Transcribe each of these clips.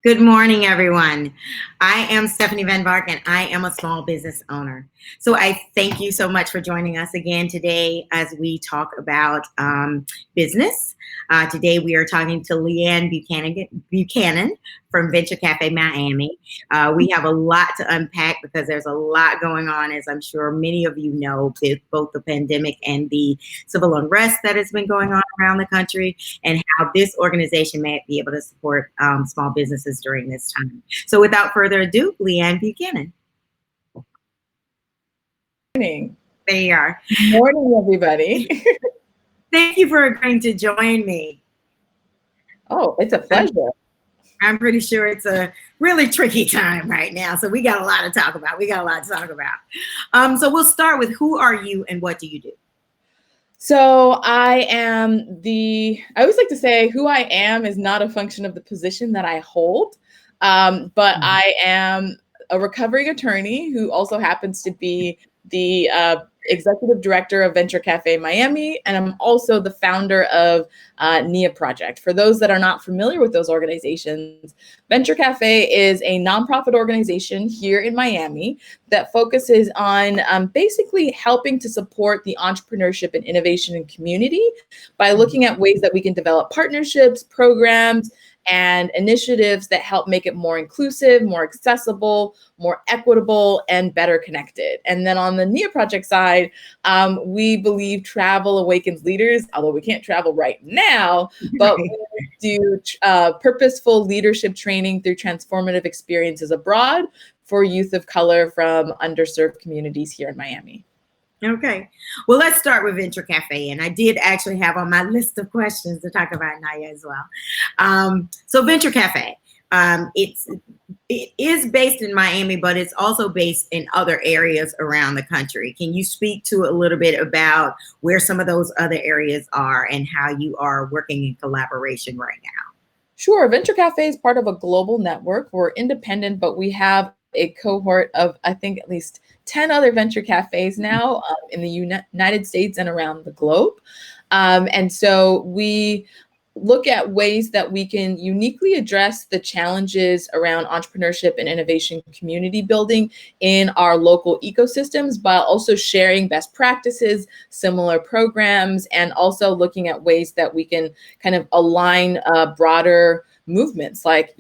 Good morning, everyone. I am Stephanie Van Bark, and I am a small business owner. So I thank you so much for joining us again today as we talk about business. Today we are talking to Leigh-Ann Buchanan from Venture Café Miami. We have a lot to unpack because there's a lot going on, as I'm sure many of you know, with both the pandemic and the civil unrest that has been going on around the country, and how this organization may be able to support small businesses during this time. So without further ado, Leigh-Ann Buchanan. Morning. There you are. Good morning, everybody. Thank you for agreeing to join me. Oh, it's a pleasure. I'm pretty sure it's a really tricky time right now. So we got a lot to talk about. So we'll start with, who are you and what do you do? So I always like to say who I am is not a function of the position that I hold, but I am a recovering attorney who also happens to be the executive director of Venture Café Miami, and I'm also the founder of NEA Project. For those that are not familiar with those organizations, Venture Café is a nonprofit organization here in Miami that focuses on basically helping to support the entrepreneurship and innovation and community by looking at ways that we can develop partnerships, programs, and initiatives that help make it more inclusive, more accessible, more equitable, and better connected. And then on the NEA Project side, we believe travel awakens leaders, although we can't travel right now, but we do purposeful leadership training through transformative experiences abroad for youth of color from underserved communities here in Miami. Okay. Well, let's start with Venture Café. And I did actually have on my list of questions to talk about Naya as well. So Venture Café, it is based in Miami, but it's also based in other areas around the country. Can you speak to a little bit about where some of those other areas are and how you are working in collaboration right now? Sure. Venture Café is part of a global network. We're independent, but we have a cohort of, I think, at least 10 other venture cafes now in the United States and around the globe. And so we look at ways that we can uniquely address the challenges around entrepreneurship and innovation community building in our local ecosystems, while also sharing best practices, similar programs, and also looking at ways that we can kind of align broader movements, like,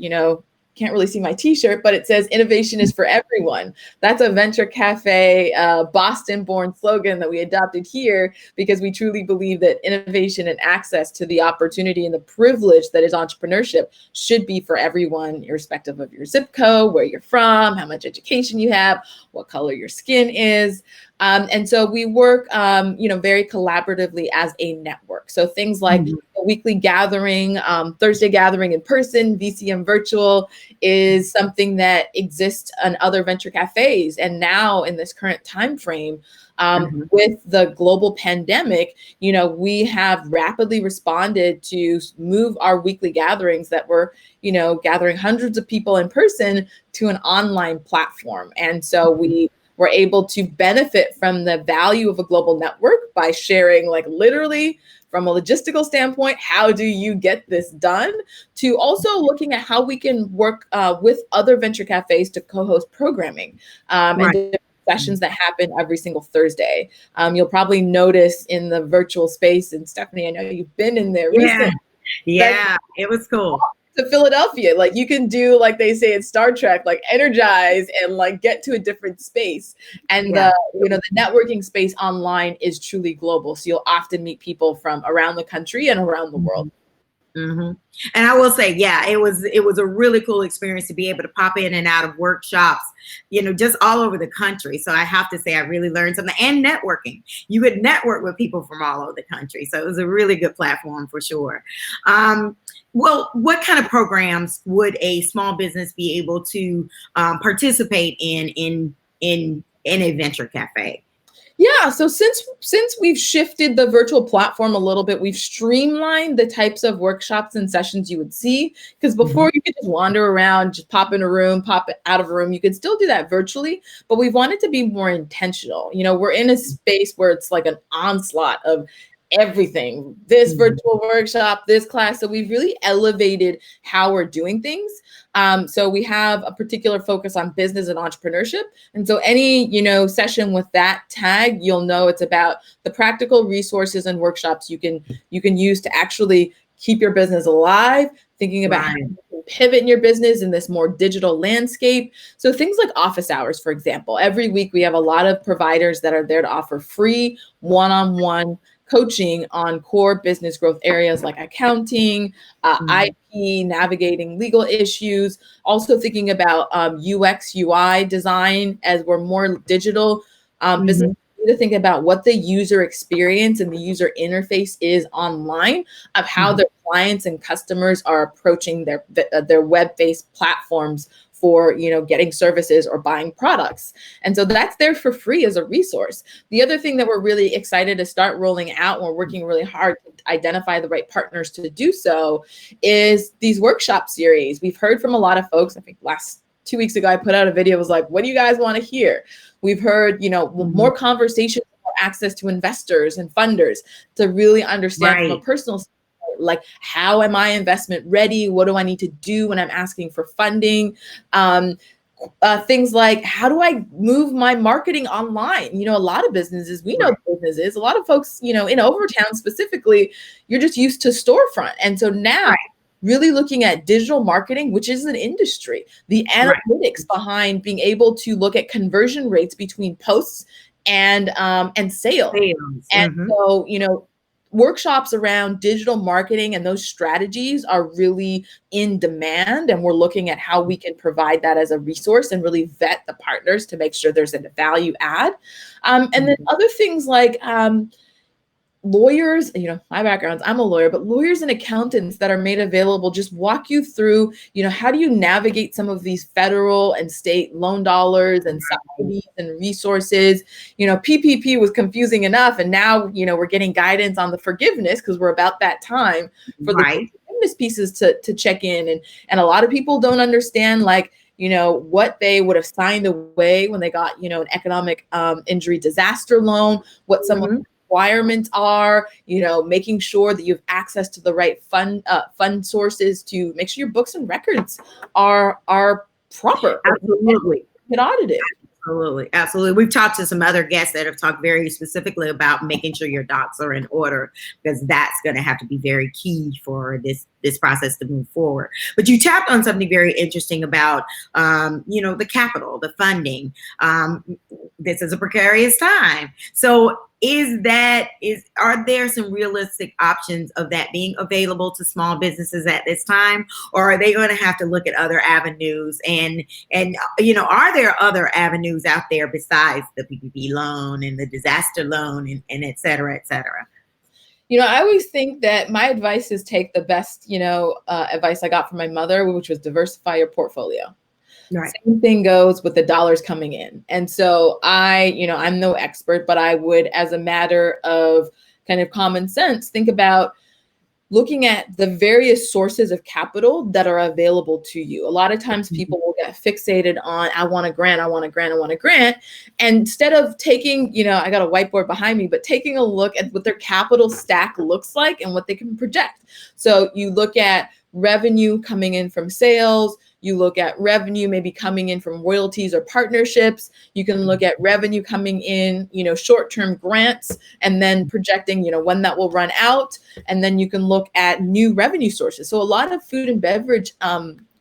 can't really see my t-shirt, but it says innovation is for everyone. That's a Venture Café Boston-born slogan that we adopted here because we truly believe that innovation and access to the opportunity and the privilege that is entrepreneurship should be for everyone, irrespective of your zip code, where you're from, how much education you have, what color your skin is. And so we work, very collaboratively as a network. So things like a weekly gathering, Thursday gathering in person, VCM virtual, is something that exists on other venture cafes. And now in this current time frame, with the global pandemic, we have rapidly responded to move our weekly gatherings that were, gathering hundreds of people in person to an online platform. And so we were able to benefit from the value of a global network by sharing, like, literally from a logistical standpoint, how do you get this done, to also looking at how we can work with other venture cafes to co-host programming and sessions that happen every single Thursday. You'll probably notice in the virtual space, and Stephanie, I know you've been in there recently. Yeah, it was cool. To Philadelphia, like, you can do, like they say in Star Trek, like, energize and like get to a different space. And the networking space online is truly global. So you'll often meet people from around the country and around the world. And I will say, it was a really cool experience to be able to pop in and out of workshops, just all over the country. So I have to say, I really learned something. And networking. You could network with people from all over the country. So it was a really good platform for sure. Well, what kind of programs would a small business be able to participate in a venture cafe? Yeah, so since we've shifted the virtual platform a little bit, we've streamlined the types of workshops and sessions you would see. Because before, you could just wander around, just pop in a room, pop out of a room. You could still do that virtually, but we wanted to be more intentional. We're in a space where it's like an onslaught of everything, this virtual workshop, this class. So we've really elevated how we're doing things. So we have a particular focus on business and entrepreneurship. And so any, session with that tag, you'll know it's about the practical resources and workshops you can use to actually keep your business alive, thinking about how you can pivot in your business in this more digital landscape. So things like office hours, for example. Every week we have a lot of providers that are there to offer free one-on-one coaching on core business growth areas like accounting, IP, navigating legal issues, also thinking about UX, UI design as we're more digital. Business to think about what the user experience and the user interface is online of how their clients and customers are approaching their web-based platforms for getting services or buying products. And so that's there for free as a resource. The other thing that we're really excited to start rolling out, and we're working really hard to identify the right partners to do so, is these workshop series. We've heard from a lot of folks. I think last 2 weeks ago I put out a video, was like, what do you guys want to hear? We've heard, more conversations, more access to investors and funders to really understand from a personal standpoint, like, how am I investment ready? What do I need to do when I'm asking for funding? Things like, how do I move my marketing online? A lot of businesses, we know businesses, a lot of folks, in Overtown specifically, you're just used to storefront. And so now really looking at digital marketing, which is an industry, the analytics behind being able to look at conversion rates between posts and sales. And so, workshops around digital marketing and those strategies are really in demand. And we're looking at how we can provide that as a resource and really vet the partners to make sure there's a value add. And then other things like, lawyers, my background, I'm a lawyer, but lawyers and accountants that are made available just walk you through, how do you navigate some of these federal and state loan dollars and subsidies and resources. PPP was confusing enough. And now, we're getting guidance on the forgiveness because we're about that time for the forgiveness pieces to check in. And a lot of people don't understand, like, what they would have signed away when they got, an economic injury disaster loan, what some of the requirements are, making sure that you have access to the right fund sources to make sure your books and records are proper. Absolutely. Get audited. Absolutely. We've talked to some other guests that have talked very specifically about making sure your docs are in order, because that's going to have to be very key for this process to move forward. But you tapped on something very interesting about, the capital, the funding. This is a precarious time. So are there some realistic options of that being available to small businesses at this time? Or are they going to have to look at other avenues? And are there other avenues out there besides the PPP loan and the disaster loan and et cetera, et cetera? I always think that my advice is take the best, advice I got from my mother, which was diversify your portfolio. Same thing goes with the dollars coming in. And so I'm no expert, but I would, as a matter of kind of common sense, think about looking at the various sources of capital that are available to you. A lot of times people will get fixated on, I want a grant, I want a grant, I want a grant. And instead of taking, I got a whiteboard behind me, but taking a look at what their capital stack looks like and what they can project. So you look at revenue coming in from sales. You look at revenue maybe coming in from royalties or partnerships. You can look at revenue coming in, short-term grants, and then projecting, when that will run out. And then you can look at new revenue sources. So a lot of food and beverage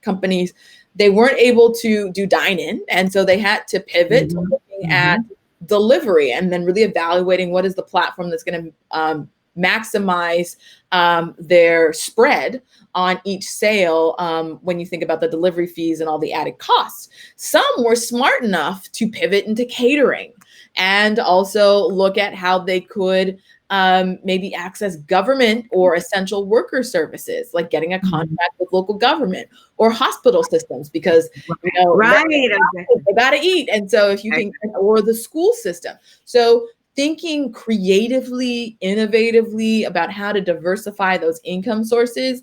companies, they weren't able to do dine-in. And so they had to pivot to looking at delivery and then really evaluating what is the platform that's going to maximize their spread on each sale when you think about the delivery fees and all the added costs. Some were smart enough to pivot into catering and also look at how they could maybe access government or essential worker services, like getting a contract with local government or hospital systems, because they got to eat. And so if you can, or the school system. So thinking creatively, innovatively about how to diversify those income sources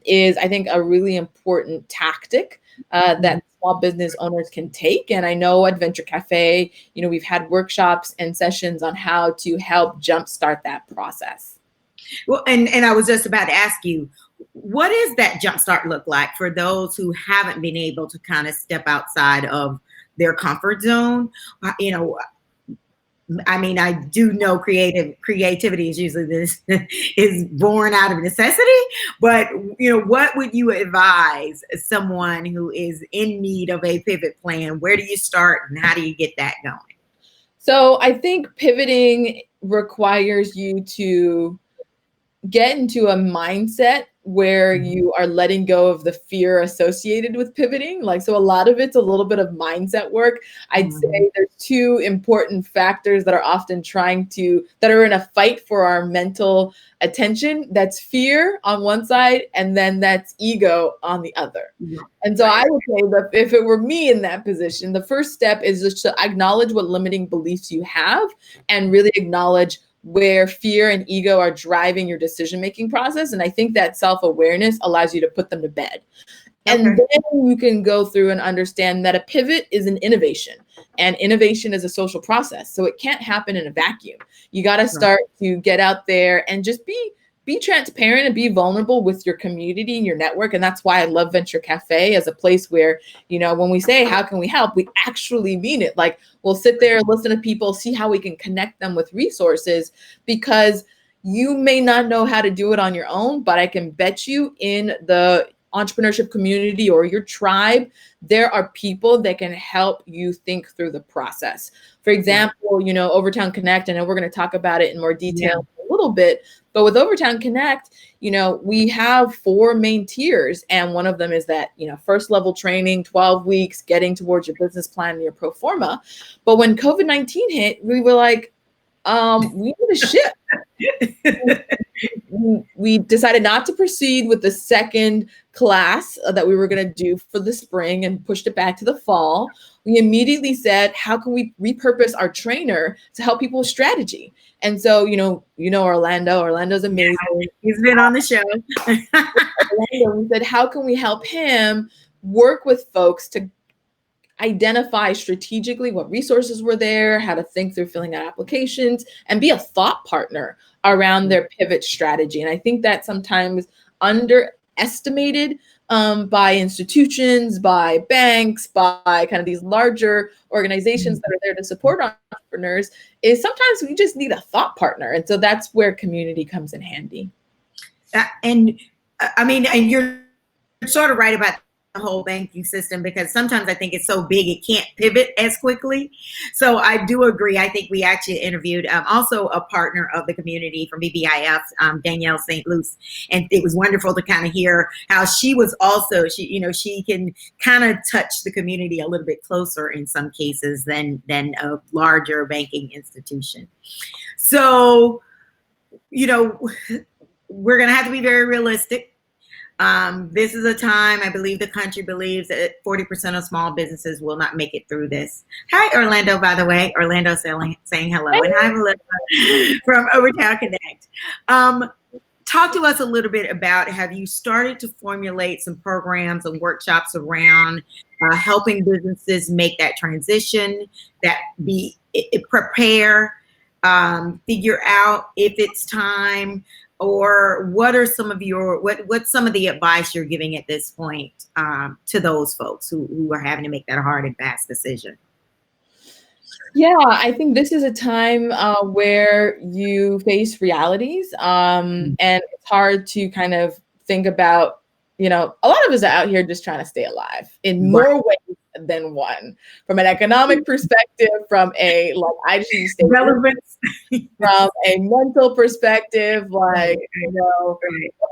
is, I think, a really important tactic that small business owners can take. And I know at Venture Café, we've had workshops and sessions on how to help jumpstart that process. Well, and I was just about to ask you, what does that jumpstart look like for those who haven't been able to kind of step outside of their comfort zone? You know, I mean, I do know creativity is usually this is born out of necessity, but you know, what would you advise someone who is in need of a pivot plan? Where do you start and how do you get that going? So I think pivoting requires you to get into a mindset where you are letting go of the fear associated with pivoting. Like, so a lot of it's a little bit of mindset work. I'd say there's two important factors that are often that are in a fight for our mental attention. That's fear on one side, and then that's ego on the other. And so I would say that if it were me in that position, the first step is just to acknowledge what limiting beliefs you have and really acknowledge where fear and ego are driving your decision-making process. And I think that self-awareness allows you to put them to bed. And then you can go through and understand that a pivot is an innovation, and innovation is a social process. So it can't happen in a vacuum. You got to start to get out there and just be transparent and be vulnerable with your community and your network. And that's why I love Venture Café as a place where, you know, when we say, how can we help? We actually mean it. Like, we'll sit there, listen to people, see how we can connect them with resources, because you may not know how to do it on your own, but I can bet you in the entrepreneurship community or your tribe, there are people that can help you think through the process. For example, you know, Overtown Connect, I know we're going to talk about it in more detail in a little bit, but with Overtown Connect, you know, we have 4 main tiers. And one of them is that, you know, first level training, 12 weeks, getting towards your business plan and your pro forma. But when COVID-19 hit, we were like, we need to shift. We decided not to proceed with the second class that we were going to do for the spring and pushed it back to the fall. We immediately said, how can we repurpose our trainer to help people with strategy? And so, you know, Orlando's amazing. He's been on the show. Orlando, we said, how can we help him work with folks to identify strategically what resources were there, how to think through filling out applications, and be a thought partner around their pivot strategy. And I think that sometimes underestimated by institutions, by banks, by kind of these larger organizations that are there to support entrepreneurs, is sometimes we just need a thought partner. And so that's where community comes in handy. And I mean, and you're sort of right about the whole banking system, because sometimes I think it's so big it can't pivot as quickly. So I do agree. I think we actually interviewed also a partner of the community from BBIF, Danielle St. Luce, and it was wonderful to kind of hear how she was also, she can kind of touch the community a little bit closer in some cases than a larger banking institution. So, you know, we're going to have to be very realistic. This is a time, I believe the country believes that 40% of small businesses will not make it through this. Hi, Orlando, by the way. Orlando saying hello. And hi, Melissa from Overtown Connect. Talk to us a little bit about, have you started to formulate some programs and workshops around helping businesses make that transition, prepare, figure out if it's time? Or what are some of what's some of the advice you're giving at this point to those folks who are having to make that hard and fast decision? Yeah, I think this is a time where you face realities, and it's hard to kind of think about, you know, a lot of us are out here just trying to stay alive in more ways than one. From an economic perspective, from a relevance, from a mental perspective, I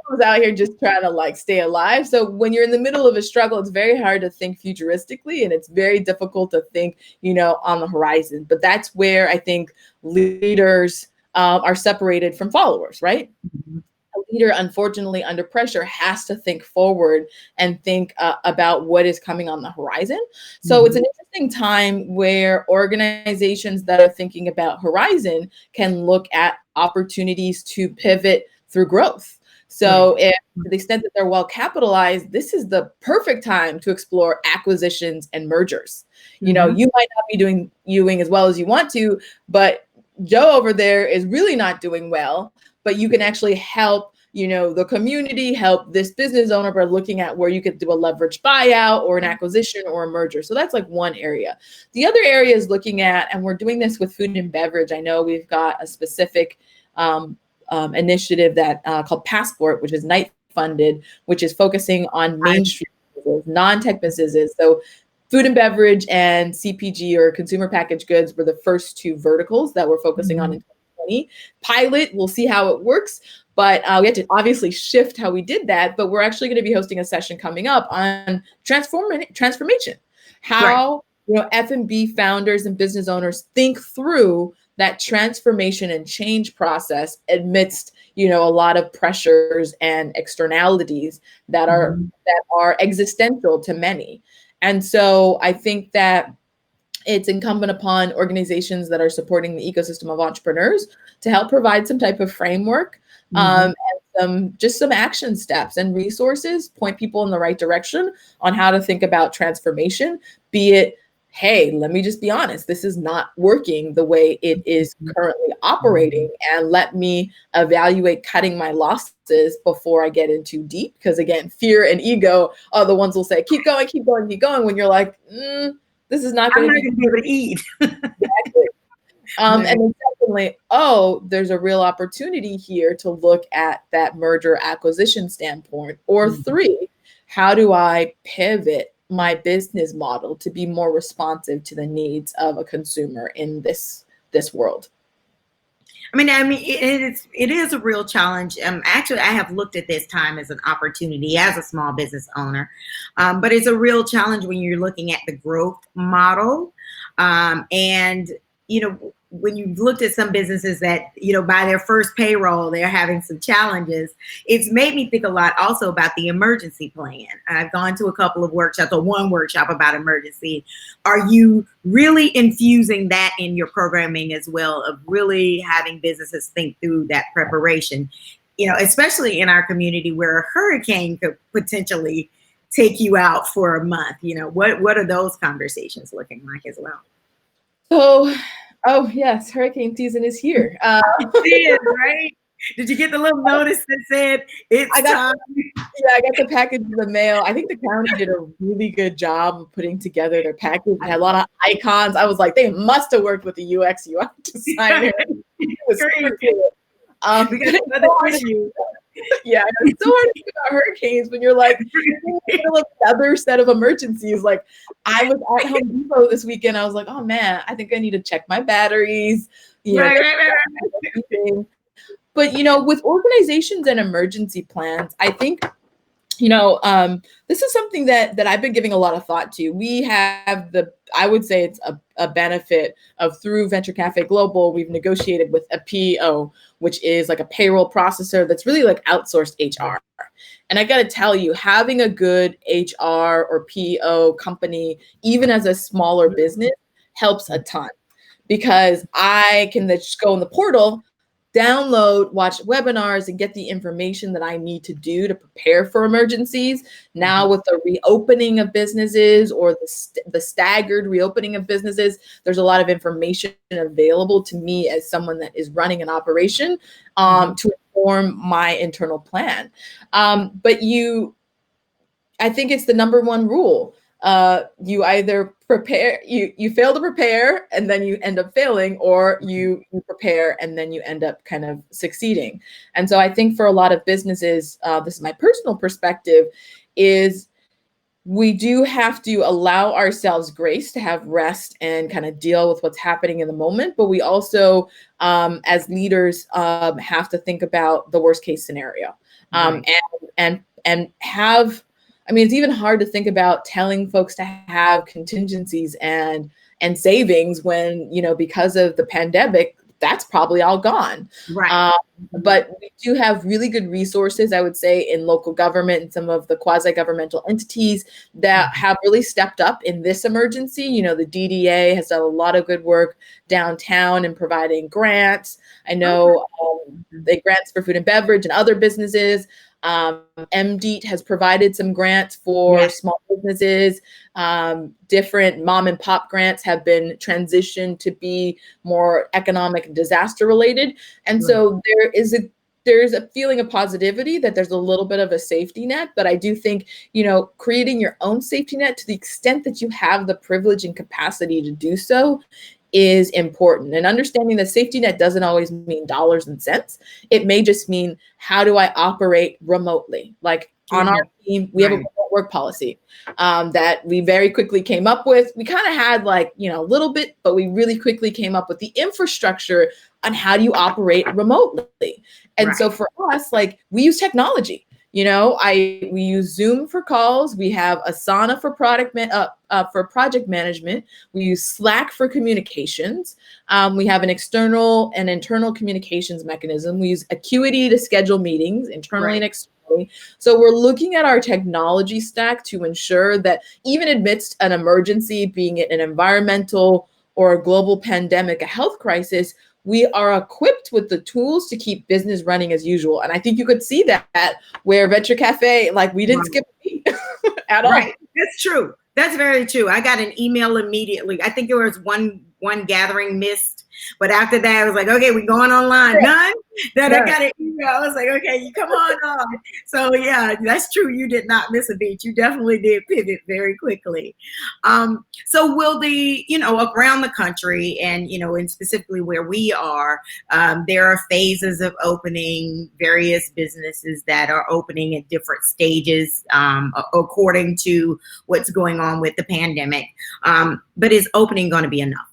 was out here just trying to stay alive. So when you're in the middle of a struggle, it's very hard to think futuristically, and it's very difficult to think, on the horizon. But that's where I think leaders are separated from followers, right? Mm-hmm. A leader, unfortunately, under pressure, has to think forward and think about what is coming on the horizon. So it's an interesting time where organizations that are thinking about horizon can look at opportunities to pivot through growth. So if, to the extent that they're well capitalized, this is the perfect time to explore acquisitions and mergers. You might not be doing as well as you want to, but Joe over there is really not doing well, but you can actually help the community, help this business owner by looking at where you could do a leverage buyout or an acquisition or a merger. So that's like one area. The other area is looking at, and we're doing this with food and beverage. I know we've got a specific initiative that called Passport, which is Knight funded, which is focusing on Main Street businesses, non-tech businesses. So food and beverage and CPG, or consumer packaged goods, were the first two verticals that we're focusing on in 2020. Pilot, we'll see how it works, but we had to obviously shift how we did that. But we're actually going to be hosting a session coming up on transformation, how F&B founders and business owners think through that transformation and change process amidst a lot of pressures and externalities that are existential to many. And so I think that it's incumbent upon organizations that are supporting the ecosystem of entrepreneurs to help provide some type of framework and some action steps and resources, point people in the right direction on how to think about transformation, be it, hey, let me just be honest, this is not working the way it is currently operating, and let me evaluate cutting my losses before I get in too deep. Because again, fear and ego are the ones who will say, keep going, keep going, keep going, when you're like, this is not going to be able to eat. Exactly. And then secondly, there's a real opportunity here to look at that merger acquisition standpoint. Or three, how do I pivot my business model to be more responsive to the needs of a consumer in this world? I mean, it is a real challenge. Actually, I have looked at this time as an opportunity as a small business owner, but it's a real challenge when you're looking at the growth model, and when you've looked at some businesses that, by their first payroll, they're having some challenges. It's made me think a lot also about the emergency plan. I've gone to a couple of workshops, or one workshop about emergency. Are you really infusing that in your programming as well, of really having businesses think through that preparation? Especially in our community where a hurricane could potentially take you out for a month. What are those conversations looking like as well? So, yes, hurricane season is here. Right? Did you get the little notice that said it's time? I got the package in the mail. I think the county did a really good job of putting together their package. It had a lot of icons. I was like, they must have worked with the UX UI designer. It was super cool. We got another interview. Yeah, it's so hard to think about hurricanes when you're like another set of emergencies. Like, I was at Home Depot this weekend. I was like, oh man, I think I need to check my batteries. Right. But with organizations and emergency plans, I think this is something that I've been giving a lot of thought to. We have I would say it's a benefit of, through Venture Cafe Global, we've negotiated with a PO, which is like a payroll processor that's really like outsourced HR. And I got to tell you, having a good HR or PO company, even as a smaller business, helps a ton, because I can just go in the portal, download, watch webinars, and get the information that I need to do to prepare for emergencies. Now with the reopening of businesses, or the staggered reopening of businesses, there's a lot of information available to me as someone that is running an operation to inform my internal plan. But I think it's the number one rule. You either prepare, you fail to prepare and then you end up failing, or you prepare and then you end up kind of succeeding. And so I think for a lot of businesses, this is my personal perspective, is we do have to allow ourselves grace to have rest and kind of deal with what's happening in the moment. But we also, as leaders, have to think about the worst case scenario, and have. I mean, it's even hard to think about telling folks to have contingencies and savings when, because of the pandemic, that's probably all gone. Right. But we do have really good resources, I would say, in local government and some of the quasi-governmental entities that have really stepped up in this emergency. The DDA has done a lot of good work downtown in providing grants. I know they grants for food and beverage and other businesses. MDEET has provided some grants for small businesses. Different mom and pop grants have been transitioned to be more economic disaster related. And so there's a feeling of positivity that there's a little bit of a safety net, but I do think, creating your own safety net to the extent that you have the privilege and capacity to do so is important. And understanding that safety net doesn't always mean dollars and cents. It may just mean, how do I operate remotely? Like on our team, we have a remote work policy that we very quickly came up with. We kind of had a little bit, but we really quickly came up with the infrastructure on how do you operate remotely. And so for us, we use technology. We use Zoom for calls. We have Asana for project management. We use Slack for communications. We have an external and internal communications mechanism. We use Acuity to schedule meetings internally and externally. So we're looking at our technology stack to ensure that even amidst an emergency, being it an environmental or a global pandemic, a health crisis, we are equipped with the tools to keep business running as usual. And I think you could see that where Venture Cafe, we didn't skip a beat at all. Right. That's true. That's very true. I got an email immediately. I think there was one gathering missed, but after that, I was like, okay, we're going online. None? Then I got an email. I was like, okay, you come on. So yeah, that's true. You did not miss a beat. You definitely did pivot very quickly. So will around the country and, and specifically where we are, there are phases of opening, various businesses that are opening at different stages, according to what's going on with the pandemic. But is opening going to be enough?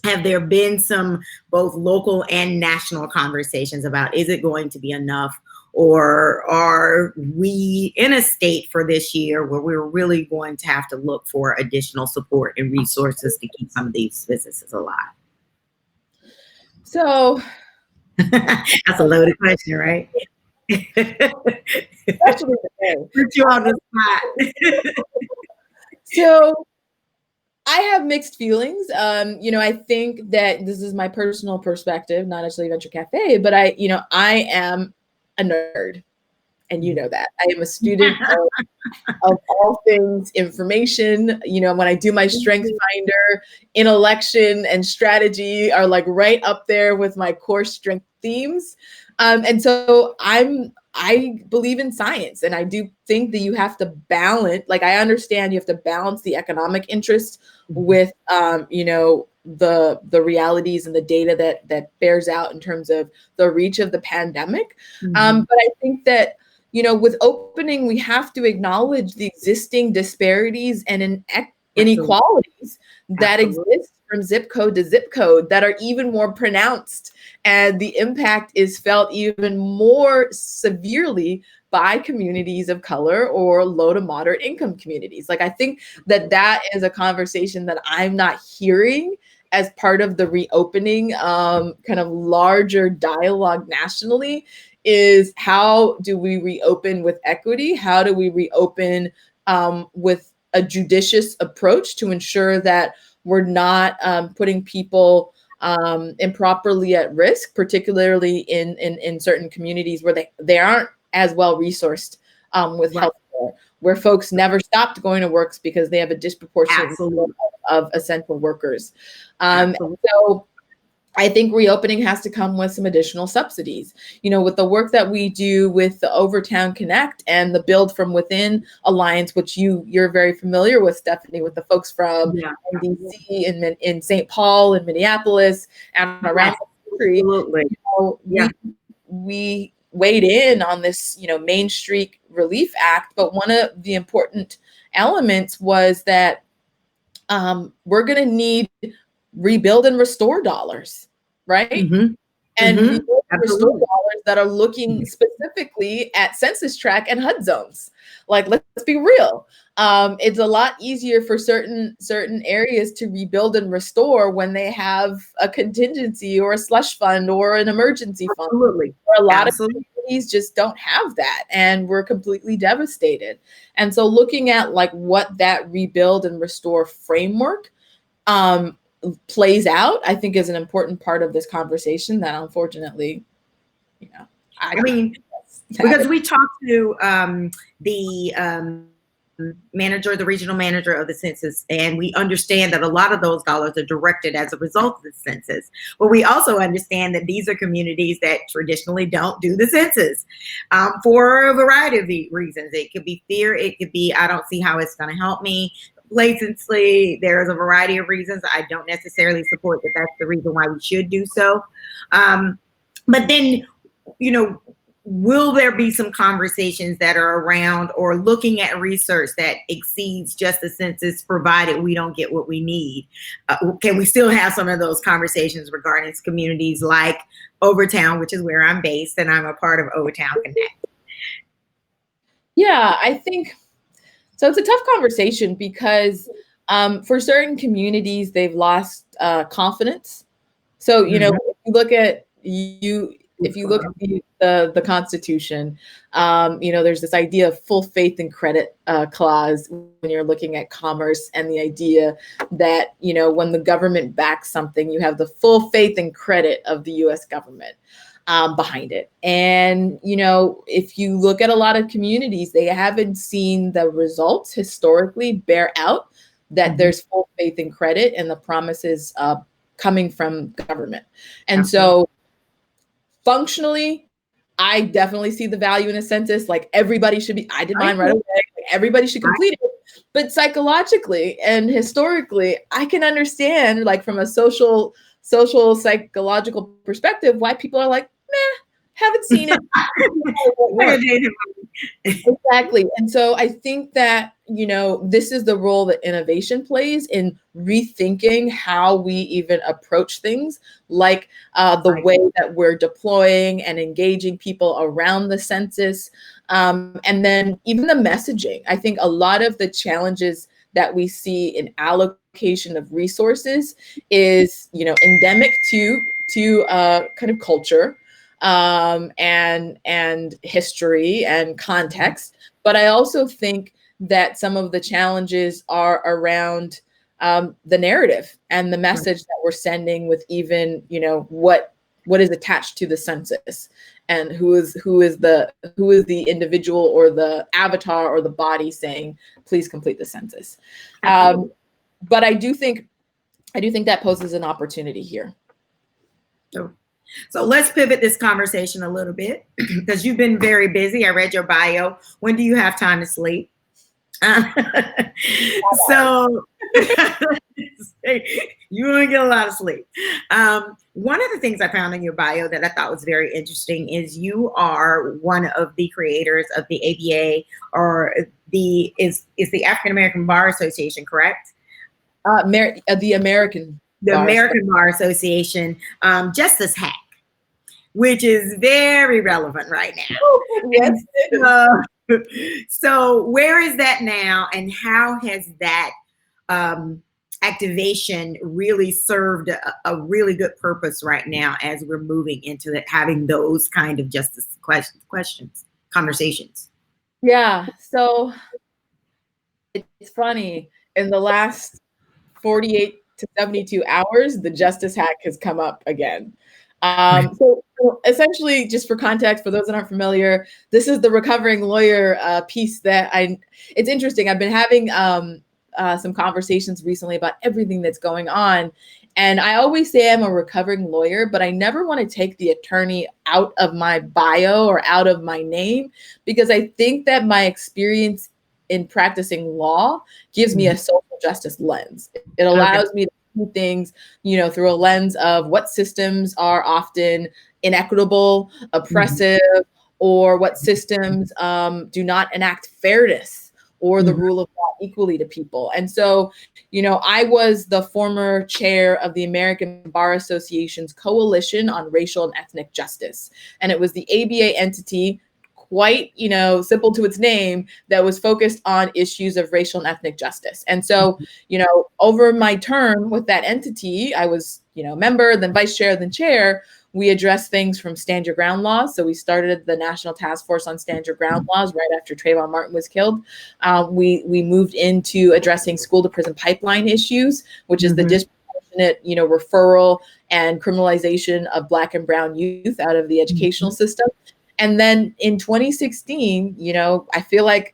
Have there been some both local and national conversations about, is it going to be enough? Or are we in a state for this year where we're really going to have to look for additional support and resources to keep some of these businesses alive? So that's a loaded question, right? Especially today. Put you on the spot. So I have mixed feelings. I think that this is my personal perspective, not necessarily Venture Cafe, but I am a nerd, and you know that. I am a student of all things information. When I do my Strength Finder, intellection and strategy are right up there with my core strength themes. And so I believe in science, and I do think that you have to balance, I understand you have to balance the economic interest with, the realities and the data that bears out in terms of the reach of the pandemic. But I think that, with opening, we have to acknowledge the existing disparities and inequalities that exist from zip code to zip code that are even more pronounced. And the impact is felt even more severely by communities of color or low to moderate income communities. I think that is a conversation that I'm not hearing as part of the reopening kind of larger dialogue nationally, is how do we reopen with equity? How do we reopen with a judicious approach to ensure that we're not putting people improperly at risk, particularly in certain communities where they aren't as well resourced with healthcare, where folks never stopped going to work because they have a disproportionate number of essential workers. So I think reopening has to come with some additional subsidies. With the work that we do with the Overtown Connect and the Build from Within Alliance, which you're very familiar with, Stephanie, with the folks from DC in St. Paul and Minneapolis and around the country. We weighed in on this, Main Street Relief Act, but one of the important elements was that we're going to need rebuild and restore dollars, right? And rebuild and restore dollars that are looking specifically at census tract and HUD zones. Let's be real. It's a lot easier for certain areas to rebuild and restore when they have a contingency or a slush fund or an emergency fund. A lot of communities just don't have that, and we're completely devastated. And so looking at what that rebuild and restore framework plays out, I think is an important part of this conversation that unfortunately, because we talked to the manager, the regional manager of the census, and we understand that a lot of those dollars are directed as a result of the census. But we also understand that these are communities that traditionally don't do the census for a variety of reasons. It could be fear, it could be I don't see how it's going to help me. Blatantly, there's a variety of reasons. I don't necessarily support that that's the reason why we should do so. But then, you know, will there be some conversations that are around or looking at research that exceeds just the census, provided we don't get what we need? Can we still have some of those conversations regarding communities like Overtown, which is where I'm based, and I'm a part of Overtown Connect? Yeah, I think so. It's a tough conversation because for certain communities, they've lost confidence. So, you know, if you look at the Constitution, you know, there's this idea of full faith and credit clause when you're looking at commerce, and the idea that, you know, when the government backs something, you have the full faith and credit of the U.S. government behind it. And, you know, if you look at a lot of communities, they haven't seen the results historically bear out that there's full faith and credit and the promises coming from government. And so functionally, I definitely see the value in a census. Like, everybody should be, I did mine right away. Like, everybody should complete it. But psychologically and historically, I can understand, like, from a social psychological perspective, why people are like, meh, haven't seen it. Exactly. And so I think that, you know, this is the role that innovation plays in rethinking how we even approach things, like the way that we're deploying and engaging people around the census. And then even the messaging. I think a lot of the challenges that we see in allocation of resources is, you know, endemic to kind of culture and history and context. But I also think that some of the challenges are around the narrative and the message that we're sending with even, you know, what is attached to the census, and who is the individual or the avatar or the body saying, please complete the census. But I do think that poses an opportunity here. So let's pivot this conversation a little bit, because you've been very busy. I read your bio. When do you have time to sleep? So you want to get a lot of sleep. One of the things I found in your bio that I thought was very interesting is you are one of the creators of the ABA, or the African American Bar Association, correct? The American Bar Association Justice Hack, which is very relevant right now. Yes. So where is that now, and how has that activation really served a really good purpose right now as we're moving into having those kind of justice conversations? Yeah, so it's funny. In the last 48 to 72 hours, the justice hack has come up again. So essentially, just for context, for those that aren't familiar, this is the recovering lawyer piece that it's interesting. I've been having some conversations recently about everything that's going on. And I always say I'm a recovering lawyer, but I never want to take the attorney out of my bio or out of my name, because I think that my experience in practicing law gives me a social justice lens. It allows me to do things, you know, through a lens of what systems are often inequitable, oppressive, or what systems do not enact fairness or the rule of law equally to people. And so, you know, I was the former chair of the American Bar Association's Coalition on Racial and Ethnic Justice. And it was the ABA entity, quite, you know, simple to its name, that was focused on issues of racial and ethnic justice. And so, you know, over my term with that entity, I was, you know, member, then vice chair, then chair. We addressed things from stand your ground laws. So we started the National Task Force on Stand Your Ground laws right after Trayvon Martin was killed. We moved into addressing school to prison pipeline issues, which is the disproportionate, you know, referral and criminalization of Black and brown youth out of the educational system. And then in 2016, you know, I feel like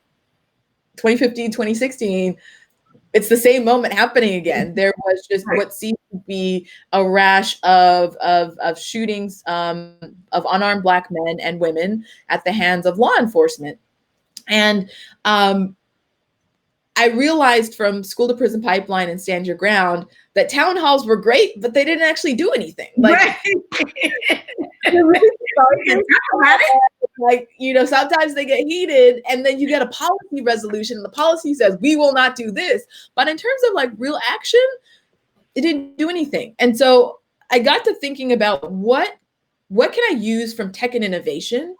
2015, 2016, it's the same moment happening again. There was just what seemed to be a rash of shootings of unarmed Black men and women at the hands of law enforcement. And I realized from School to Prison Pipeline and Stand Your Ground that town halls were great, but they didn't actually do anything. Like, like, you know, sometimes they get heated and then you get a policy resolution and the policy says, we will not do this. But in terms of like real action, it didn't do anything. And so I got to thinking about what can I use from tech and innovation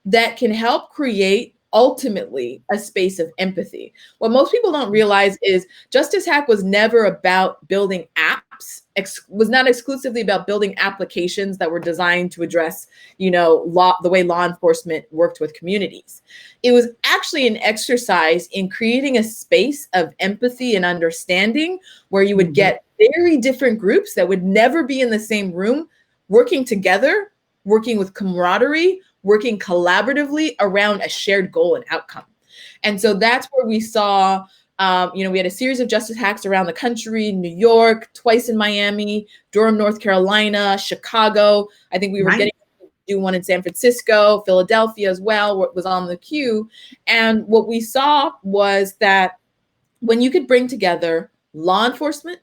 that can help create ultimately a space of empathy. What most people don't realize is Justice Hack was never about building apps, was not exclusively about building applications that were designed to address, you know, the way law enforcement worked with communities. It was actually an exercise in creating a space of empathy and understanding where you would get very different groups that would never be in the same room, working together, working with camaraderie, working collaboratively around a shared goal and outcome. And so that's where we saw, you know, we had a series of Justice Hacks around the country, New York, twice in Miami, Durham, North Carolina, Chicago. I think we were getting to do one in San Francisco, Philadelphia as well, was on the queue. And what we saw was that when you could bring together law enforcement,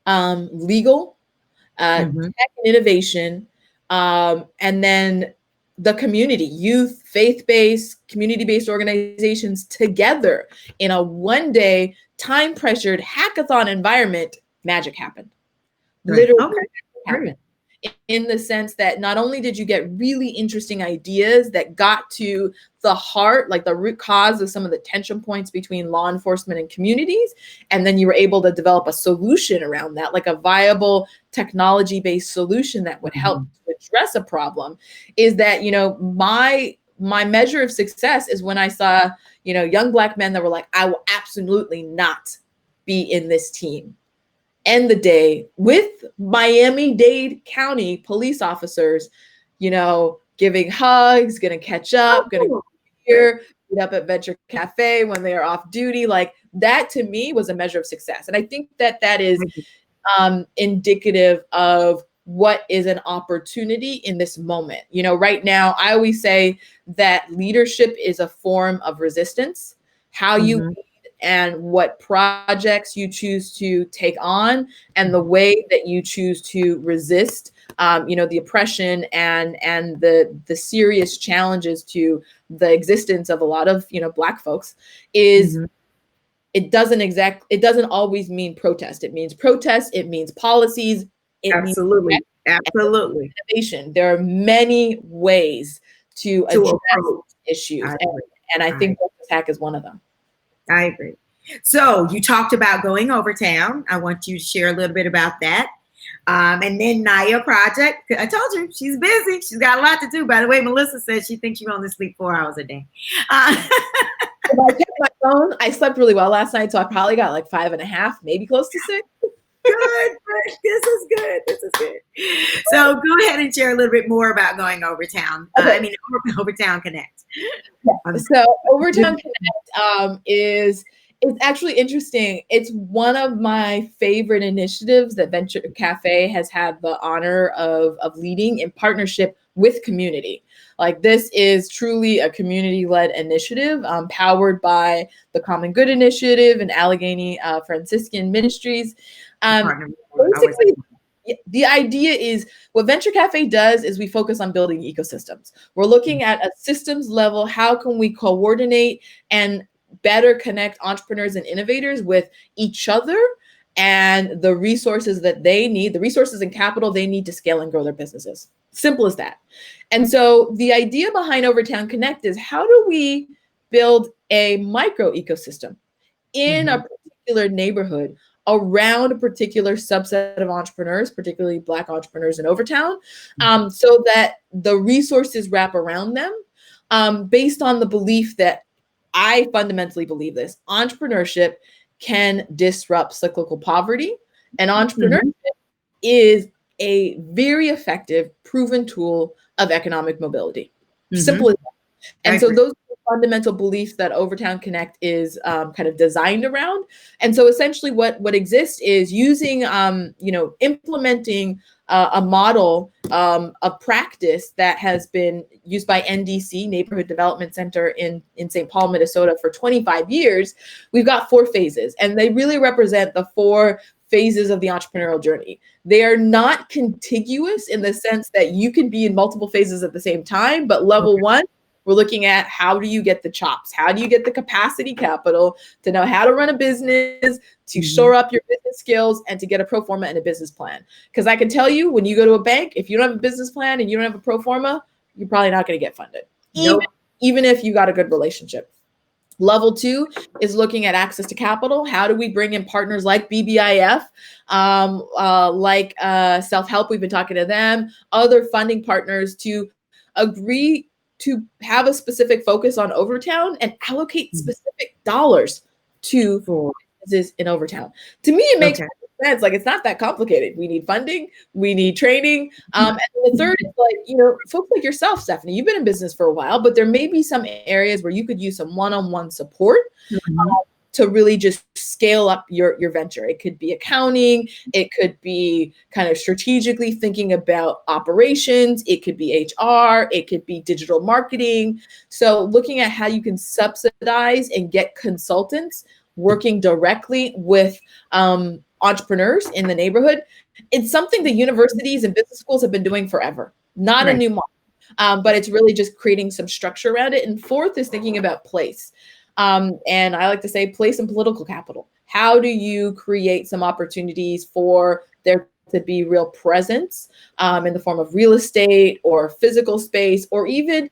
legal, tech and innovation, and then the community, youth, faith-based, community-based organizations together in a one-day, time-pressured hackathon environment, magic happened. Literally happened. In the sense that not only did you get really interesting ideas that got to the heart, like the root cause of some of the tension points between law enforcement and communities, and then you were able to develop a solution around that, like a viable technology-based solution that would help to address a problem, is that, you know, my measure of success is when I saw, you know, young Black men that were like, I will absolutely not be in this team. End the day with Miami-Dade County police officers, you know, giving hugs, gonna catch up, gonna go here, meet up at Venture Café when they are off duty. Like, that to me was a measure of success. And I think that that is indicative of what is an opportunity in this moment. You know, right now, I always say that leadership is a form of resistance. How you lead and what projects you choose to take on, and the way that you choose to resist, you know, the oppression and the serious challenges to the existence of a lot of, you know, Black folks is. It doesn't always mean protest. It means protest. It means policies. It means innovation. There are many ways to address issues, and I think Justice Hack is one of them. I agree. So you talked about going Overtown. I want you to share a little bit about that. And then Naya Project. I told you she's busy. She's got a lot to do. By the way, Melissa says she thinks you only sleep 4 hours a day. If I checked my phone, I slept really well last night, so I probably got like 5.5, maybe close to 6. Good. This is good. This is good. So go ahead and share a little bit more about going Overtown. Overtown Connect. Yeah. So Overtown Connect is actually interesting. It's one of my favorite initiatives that Venture Café has had the honor of leading in partnership with community. Like, this is truly a community-led initiative powered by the Common Good Initiative and Allegheny Franciscan Ministries. Basically, the idea is what Venture Café does is we focus on building ecosystems. We're looking at a systems level. How can we coordinate and better connect entrepreneurs and innovators with each other and the resources that they need, the resources and capital they need to scale and grow their businesses? Simple as that. And so the idea behind Overtown Connect is, how do we build a micro ecosystem in a particular neighborhood around a particular subset of entrepreneurs, particularly Black entrepreneurs in Overtown, so that the resources wrap around them, based on the belief that I fundamentally believe this: entrepreneurship can disrupt cyclical poverty, and entrepreneurship is a very effective, proven tool of economic mobility. Simple as that. And so those fundamental beliefs that Overtown Connect is kind of designed around. And so essentially what exists is using, implementing a model of practice that has been used by NDC, Neighborhood Development Center in St. Paul, Minnesota for 25 years. We've got 4 phases, and they really represent the 4 phases of the entrepreneurial journey. They are not contiguous in the sense that you can be in multiple phases at the same time, but level 1, we're looking at how do you get the chops? How do you get the capacity capital to know how to run a business, to shore up your business skills, and to get a pro forma and a business plan? Because I can tell you, when you go to a bank, if you don't have a business plan and you don't have a pro forma, you're probably not going to get funded, even if you got a good relationship. Level 2 is looking at access to capital. How do we bring in partners like BBIF, like Self-Help? We've been talking to them, other funding partners to agree to have a specific focus on Overtown and allocate specific dollars to businesses in Overtown. To me, it makes sense. Like, it's not that complicated. We need funding, we need training. And the third is like, folks like yourself, Stephanie, you've been in business for a while, but there may be some areas where you could use some one-on-one support to really just scale up your venture. It could be accounting, it could be kind of strategically thinking about operations, it could be HR, it could be digital marketing. So looking at how you can subsidize and get consultants working directly with entrepreneurs in the neighborhood. It's something that universities and business schools have been doing forever, not a new model, but it's really just creating some structure around it. And 4th is thinking about place. And I like to say place and political capital. How do you create some opportunities for there to be real presence in the form of real estate or physical space, or even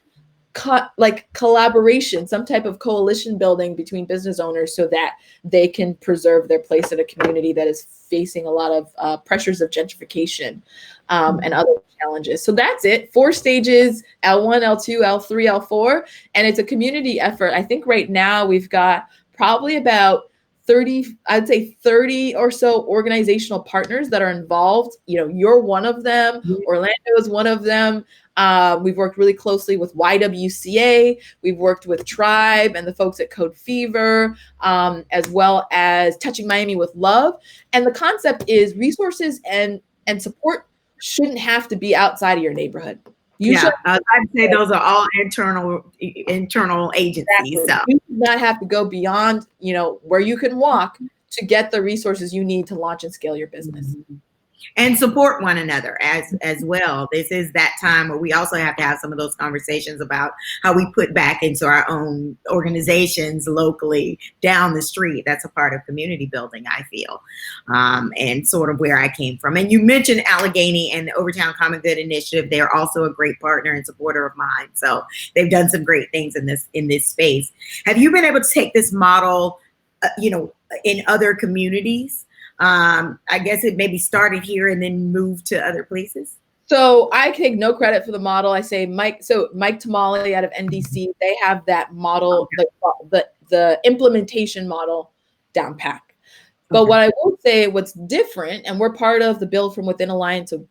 collaboration, some type of coalition building between business owners so that they can preserve their place in a community that is facing a lot of pressures of gentrification and other challenges. So that's it. 4 stages: L1, L2, L3, L4. And it's a community effort. I think right now we've got probably about 30 or so organizational partners that are involved. You're one of them. Orlando is one of them. We've worked really closely with YWCA. We've worked with Tribe and the folks at Code Fever, as well as Touching Miami with Love. And the concept is resources and support shouldn't have to be outside of your neighborhood. I'd say those are all internal agencies. Exactly. So you do not have to go beyond, where you can walk to get the resources you need to launch and scale your business. And support one another as well. This is that time where we also have to have some of those conversations about how we put back into our own organizations locally down the street. That's a part of community building, I feel, and sort of where I came from. And you mentioned Allegheny and the Overtown Common Good Initiative. They're also a great partner and supporter of mine. So they've done some great things in this space. Have you been able to take this model, in other communities? I guess it maybe started here and then moved to other places. So I take no credit for the model. I say Mike Tamale out of NDC, they have that model, the implementation model down pack. But what I will say, what's different, and we're part of the Build from Within Alliance of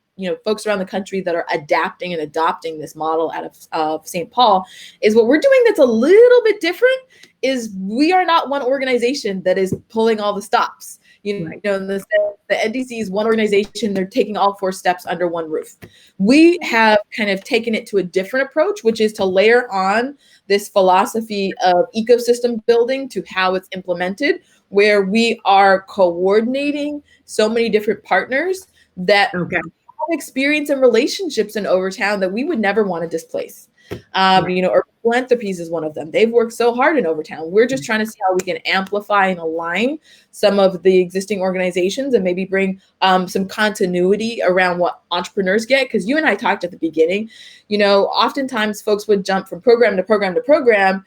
folks around the country that are adapting and adopting this model out of St. Paul, is what we're doing that's a little bit different is we are not one organization that is pulling all the stops. In the NDC is one organization, they're taking all 4 steps under one roof. We have kind of taken it to a different approach, which is to layer on this philosophy of ecosystem building to how it's implemented, where we are coordinating so many different partners that have experience and relationships in Overtown that we would never want to displace. Urban Philanthropies is one of them. They've worked so hard in Overtown. We're just trying to see how we can amplify and align some of the existing organizations and maybe bring some continuity around what entrepreneurs get. Because you and I talked at the beginning, oftentimes folks would jump from program to program to program,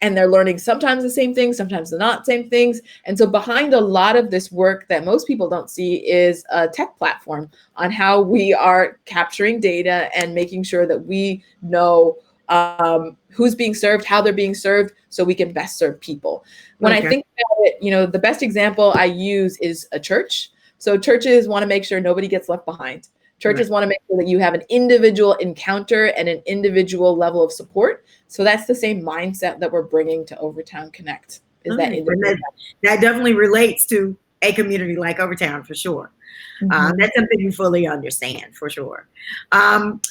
and they're learning sometimes the same things, sometimes they're not same things. And so behind a lot of this work that most people don't see is a tech platform on how we are capturing data and making sure that we know who's being served, how they're being served, so we can best serve people. When I think about it, the best example I use is a church. So churches want to make sure nobody gets left behind. Churches want to make sure that you have an individual encounter and an individual level of support. So that's the same mindset that we're bringing to Overtown Connect. That definitely relates to a community like Overtown for sure. That's something you fully understand for sure.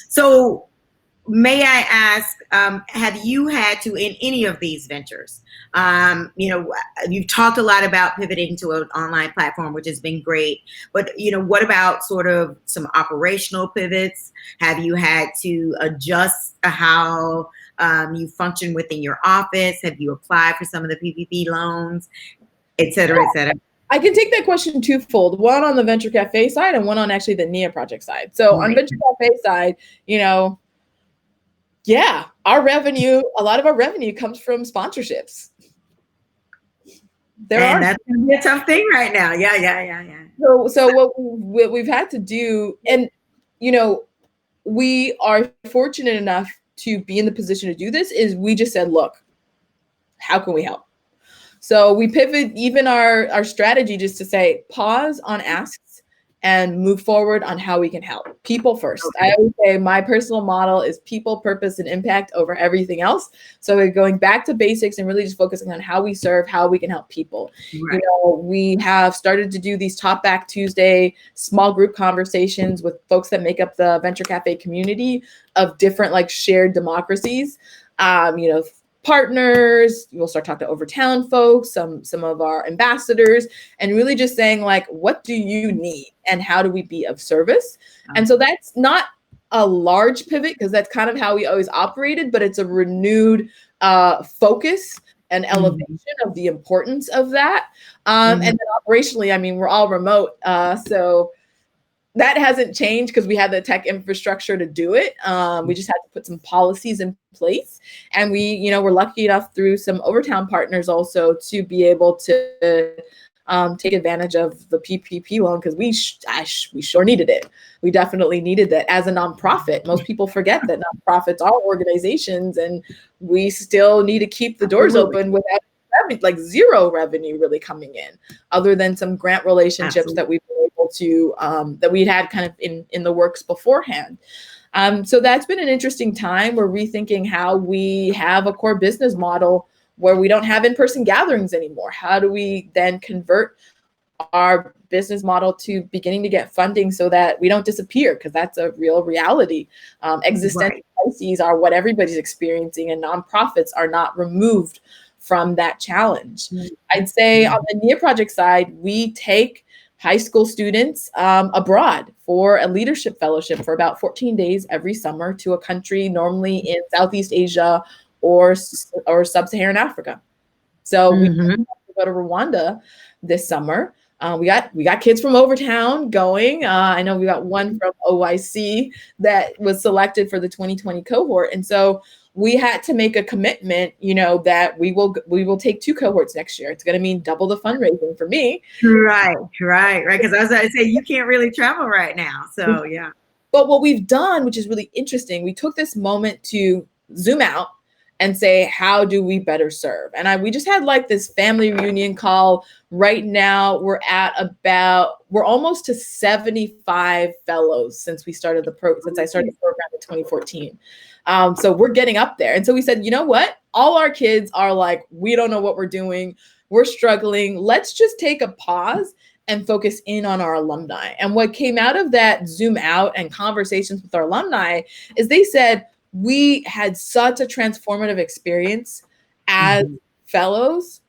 So may I ask, have you had to, in any of these ventures, you've talked a lot about pivoting to an online platform, which has been great, but, what about sort of some operational pivots? Have you had to adjust how you function within your office? Have you applied for some of the PPP loans, et cetera, et cetera? I can take that question twofold, one on the Venture Cafe side and one on actually the NEA project side. So on Venture Cafe side, our revenue, a lot of our revenue comes from sponsorships. That's going to be a tough thing right now. Yeah. So what we've had to do, and, we are fortunate enough to be in the position to do this, is we just said, look, how can we help? So we pivot even our strategy just to say pause on asks and move forward on how we can help. People first. Okay. I always say my personal model is people, purpose, and impact over everything else. So we're going back to basics and really just focusing on how we serve, how we can help people. Right. We have started to do these Talk Back Tuesday small group conversations with folks that make up the Venture Cafe community of different shared democracies. Partners, we'll start talking to Overtown folks, some of our ambassadors, and really just saying what do you need and how do we be of service? And so that's not a large pivot because that's kind of how we always operated, but it's a renewed focus and elevation of the importance of that. And then operationally, we're all remote, so that hasn't changed because we had the tech infrastructure to do it. We just had to put some policies in place. And we're lucky enough through some Overtown partners also to be able to take advantage of the PPP loan because we sure needed it. We definitely needed that as a nonprofit. Most people forget that nonprofits are organizations and we still need to keep the doors open without zero revenue really coming in other than some grant relationships that we've been able to that we'd had kind of in the works beforehand. So that's been an interesting time. We're rethinking how we have a core business model where we don't have in-person gatherings anymore. How do we then convert our business model to beginning to get funding so that we don't disappear? Because that's a real reality. Existential crises are what everybody's experiencing, and nonprofits are not removed from that challenge. I'd say on the NEA project side, we take high school students abroad for a leadership fellowship for about 14 days every summer to a country normally in Southeast Asia or Sub-Saharan Africa. So we go to Rwanda this summer. We got kids from Overtown going. I know we got one from OIC that was selected for the 2020 cohort. And so we had to make a commitment, that we will take 2 cohorts next year. It's going to mean double the fundraising for me. Right. Because I was going to say, you can't really travel right now. So, yeah. But what we've done, which is really interesting, we took this moment to zoom out and say, how do we better serve? And we just had this family reunion call. Right now, we're almost to 75 fellows since I started the program in 2014. So we're getting up there. And so we said, you know what? All our kids are we don't know what we're doing. We're struggling. Let's just take a pause and focus in on our alumni. And what came out of that zoom out and conversations with our alumni is they said, we had such a transformative experience as fellows,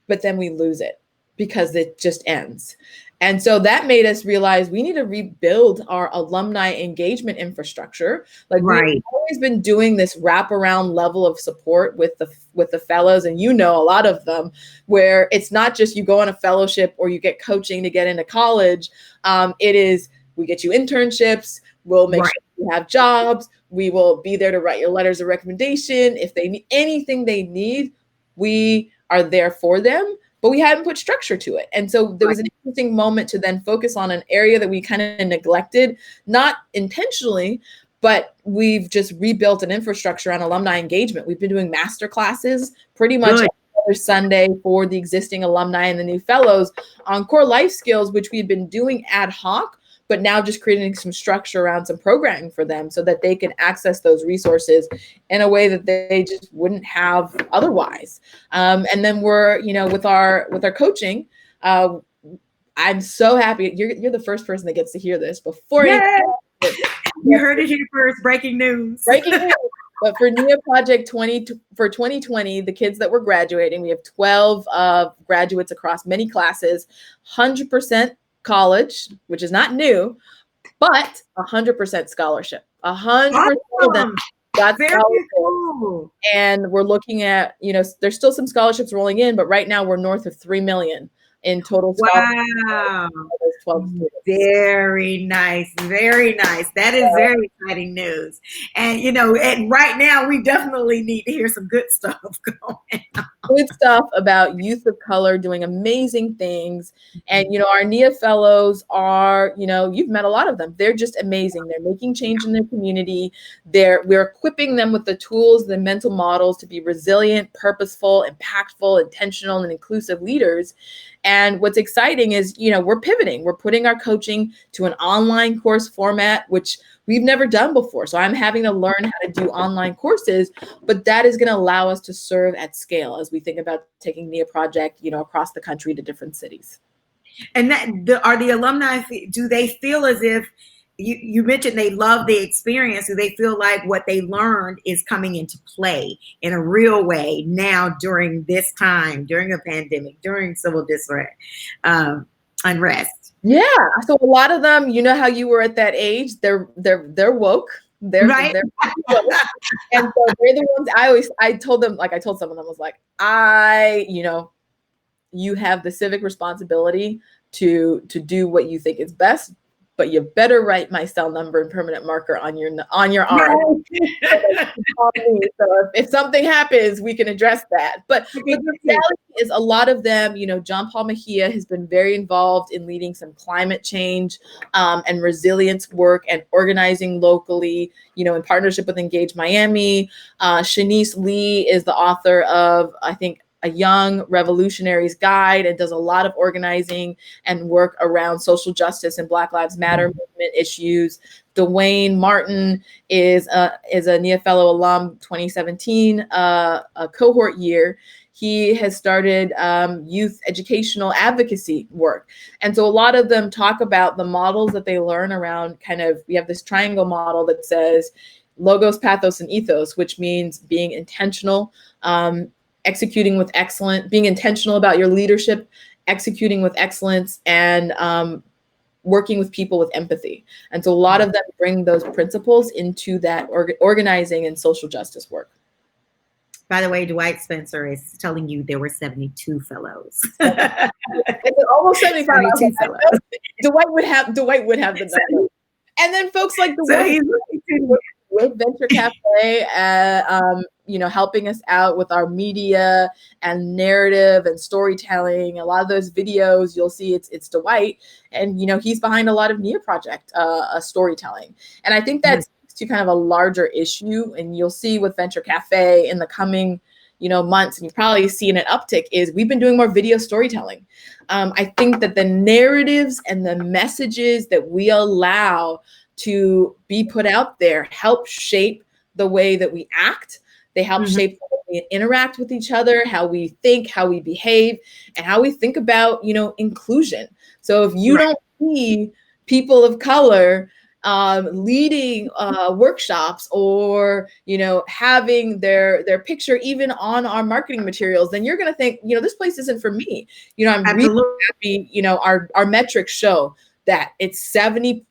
but then we lose it because it just ends. And so that made us realize we need to rebuild our alumni engagement infrastructure. We've always been doing this wraparound level of support with the fellows, and a lot of them, where it's not just you go on a fellowship or you get coaching to get into college. It is we get you internships, we'll make sure you have jobs, we will be there to write your letters of recommendation. If they need anything they need, we are there for them. But we hadn't put structure to it. And so there was an interesting moment to then focus on an area that we kind of neglected, not intentionally, but we've just rebuilt an infrastructure on alumni engagement. We've been doing master classes pretty much every Sunday for the existing alumni and the new fellows on core life skills, which we've been doing ad hoc, but now just creating some structure around some programming for them so that they can access those resources in a way that they just wouldn't have otherwise. And then we're, with our coaching, I'm so happy. You're the first person that gets to hear this before you heard it here first. Breaking news. Breaking news. But for NEO Project 2020, the kids that were graduating, we have 12 graduates across many classes, 100% college, which is not new, but 100% scholarship. 100% of them got scholarships. Cool. And we're looking at, there's still some scholarships rolling in, but right now we're north of 3 million in total scholarships. Wow. Very nice. Very nice. That is very exciting news. And, and right now we definitely need to hear some good stuff going on. Good stuff about youth of color doing amazing things. And, our NeoFellows are, you've met a lot of them. They're just amazing. They're making change in their community. We're equipping them with the tools, the mental models to be resilient, purposeful, impactful, intentional, and inclusive leaders. And what's exciting is, we're pivoting. We're putting our coaching to an online course format, which we've never done before. So I'm having to learn how to do online courses, but that is going to allow us to serve at scale as we think about taking NEO Project, across the country to different cities. And are the alumni, do they feel as if, you mentioned they love the experience, do they feel like what they learned is coming into play in a real way now during this time, during a pandemic, during civil unrest? Yeah. So a lot of them, how you were at that age, they're woke. They're right. They're woke. And so they're the ones I told some of them, I was like, you have the civic responsibility to do what you think is best, but you better write my cell number and permanent marker on your arm. So if something happens, we can address that. But the reality is a lot of them, John Paul Mejia has been very involved in leading some climate change and resilience work and organizing locally, in partnership with Engage Miami. Shanice Lee is the author of, I think, A Young Revolutionary's Guide, and does a lot of organizing and work around social justice and Black Lives Matter movement issues. Dwayne Martin is a NeoFellow alum, 2017 a cohort year. He has started youth educational advocacy work. And so a lot of them talk about the models that they learn around we have this triangle model that says logos, pathos, and ethos, which means being intentional, executing with excellence, being intentional about your leadership, executing with excellence, and working with people with empathy. And so a lot of them bring those principles into that organizing and social justice work. By the way, Dwight Spencer is telling you there were 72 fellows. Almost 75. 72 fellows. Dwight would have the number. And then folks like Dwight with Venture Café, helping us out with our media and narrative and storytelling. A lot of those videos, you'll see it's Dwight, and he's behind a lot of NEO Project storytelling. And I think that's to kind of a larger issue, and you'll see with Venture Café in the coming months, and you've probably seen an uptick, is we've been doing more video storytelling. I think that the narratives and the messages that we allow to be put out there help shape the way that we act. They help shape the way we interact with each other, how we think, how we behave, and how we think about, inclusion. So if you don't see people of color leading workshops or, having their picture even on our marketing materials, then you're going to think, this place isn't for me. I'm really happy, our metrics show that it's 70%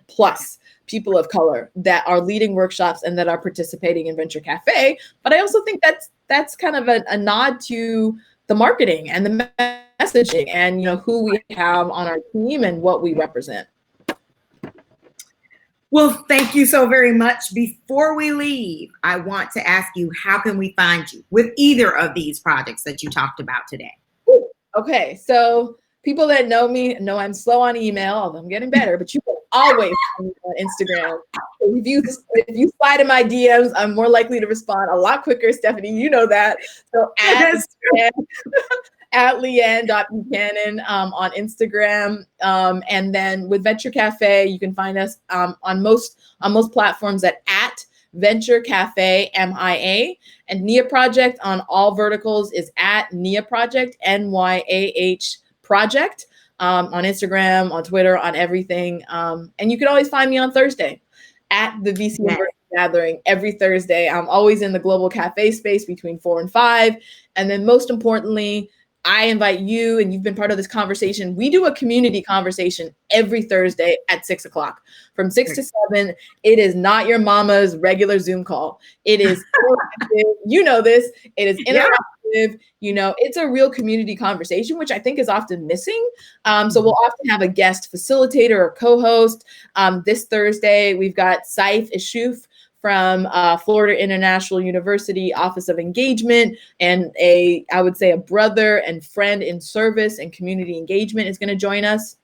plus people of color that are leading workshops and that are participating in Venture Café. But I also think that's kind of a nod to the marketing and the messaging and, who we have on our team and what we represent. Well, thank you so very much. Before we leave, I want to ask you, how can we find you with either of these projects that you talked about today? Ooh, okay, so people that know me know I'm slow on email, although I'm getting better, but you can always find me on Instagram. If you slide in my DMs, I'm more likely to respond a lot quicker, Stephanie, you know that. So at Leigh-Ann.Buchanan on Instagram. And then with Venture Cafe, you can find us on most platforms at Venture Cafe MIA. And Nia Project on all verticals is at Nia Project, NYAH Project, on Instagram, on Twitter, on everything. And you can always find me on Thursday at the VC Gathering every Thursday. I'm always in the global cafe space between 4 and 5. And then most importantly, I invite you, and you've been part of this conversation. We do a community conversation every Thursday at 6 o'clock. From 6 to 7, it is not your mama's regular Zoom call. It is interactive. You know this. It is interactive. You know, it's a real community conversation, which I think is often missing. So we'll often have a guest facilitator or co-host. This Thursday, we've got Saif Ishuf from Florida International University Office of Engagement, and I would say a brother and friend in service and community engagement is going to join us.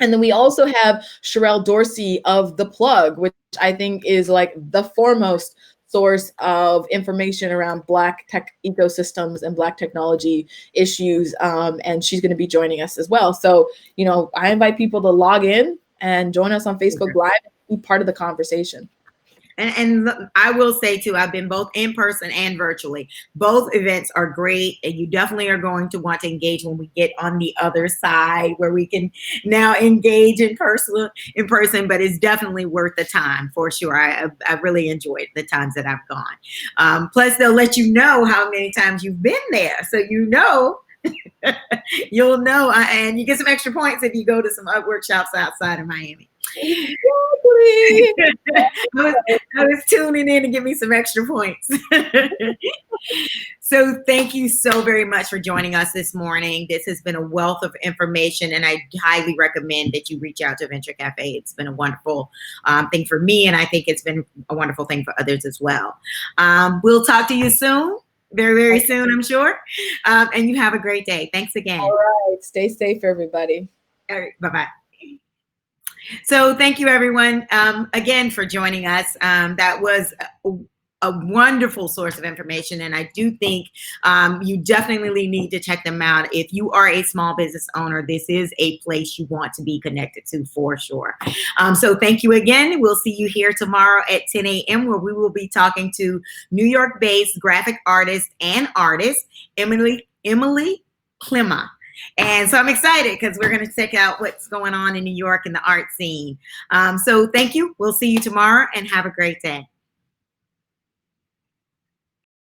And then we also have Sherelle Dorsey of The Plug, which I think is like the foremost source of information around Black tech ecosystems and Black technology issues. And she's going to be joining us as well. So, you know, I invite people to log in and join us on Facebook Live and be part of the conversation. And I will say too, I've been both in person and virtually. Both events are great, and you definitely are going to want to engage when we get on the other side, where we can now engage in person. But it's definitely worth the time for sure. I really enjoyed the times that I've gone. Plus, they'll let you know how many times you've been there, so you know. You'll know, and you get some extra points if you go to some workshops outside of Miami. I was tuning in to give me some extra points. So thank you so very much for joining us this morning. This has been a wealth of information, and I highly recommend that you reach out to Venture Cafe. It's been a wonderful thing for me, and I think it's been a wonderful thing for others as well. We'll talk to you soon. Very, very soon, I'm sure. And you have a great day. Thanks again. All right. Stay safe, everybody. All right. Bye-bye. So thank you, everyone, again, for joining us. That was a wonderful source of information, and I do think you definitely need to check them out. If you are a small business owner, this is a place you want to be connected to for sure. So thank you again. We'll see you here tomorrow at 10 a.m. where we will be talking to New York-based graphic artist Emily Klima. And so I'm excited because we're going to check out what's going on in New York in the art scene. So thank you. We'll see you tomorrow, and have a great day.